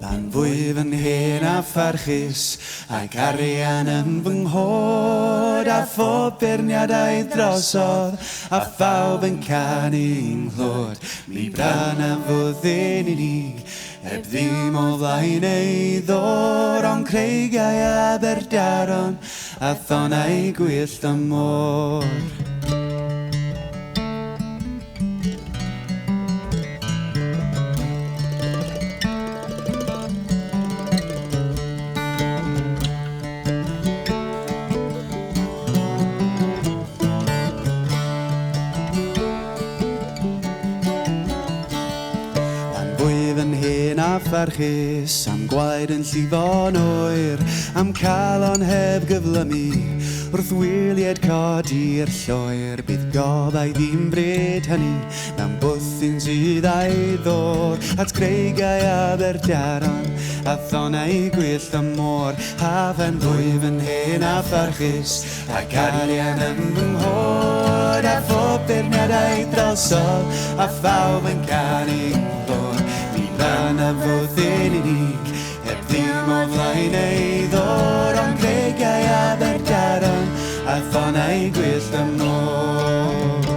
Pan fwyf yn hen a pharchus, ac arian yn fy nghod, a ffotograffiadau drosodd, a phawb yn canu'n nghlod. Mi bran a fyddin unig, heb ddim o flaen ei ddor, ond creigiau Aberdaron, a thonau gwyllt y môr. Pharchus, am gwaed yn llifo'n oer, am calon heb gyflymu, wrth wyliad codi'r lloer, bydd gofau ddim bred hynny, mewn bwthyn sydd a'i ddor, at creigiau Aberdaron, a thonau gwyllt y môr, hafen fwyf yn hen a pharchus, ac arian yn fy nghod, a ffotograffiadau drosodd, a phawb yn canu'n nghlod. Bran a fyddin unig, heb ddim o flaen ei ddor, ond creigiau Aberdaron, a thonau gwyllt y môr.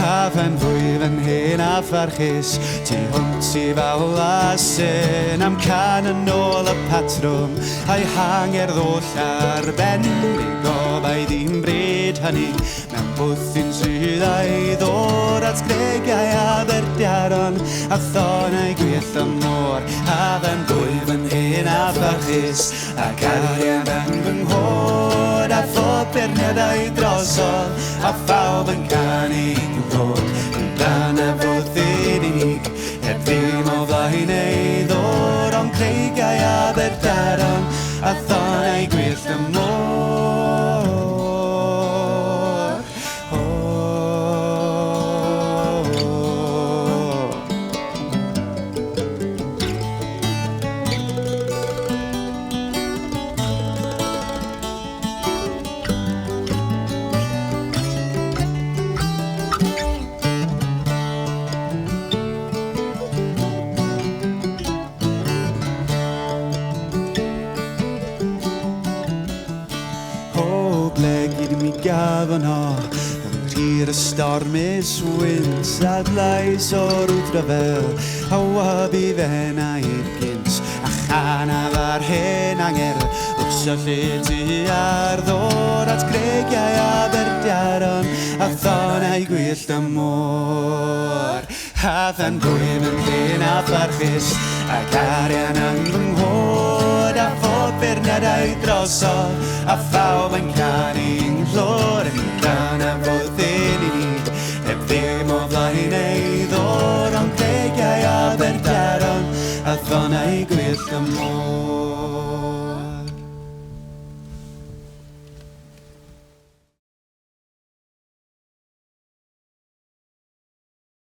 Hafen fwyf yn hen a pharchus, tu hwnt I fawl a sy'n, am can yn ôl y patrwm, a'i hangerdd oll ar ben, ei gofau ddim bred hynny, mewn bwthyn sydd a'i ddor, at creigiau Aberdaron, a thonau gwyllt y môr. Hafen fwyf yn hen a pharchus, ac arian yn fy nghod, a ffotograffiadau drosodd, a phawb yn canu'n nghlod. Bran a fyddin unig, heb ddim o flaen ei ddor, ond creigiau Aberdaron, a thonau gwyllt y môr. Gafon o, yn tir y stormus wynt, a glais o'r wdrafel, a wabu fenna i'r gynt, a chanaf ar hen anger, wrth syllu tu ar ddor, at creigiau Aberdaron, a thonau gwyllt y môr. Hafen fwyf yn hen a pharchus, ac arian yn fy nghod, a ffotograffiadau drosodd, a phawb yn canu'n nghlod.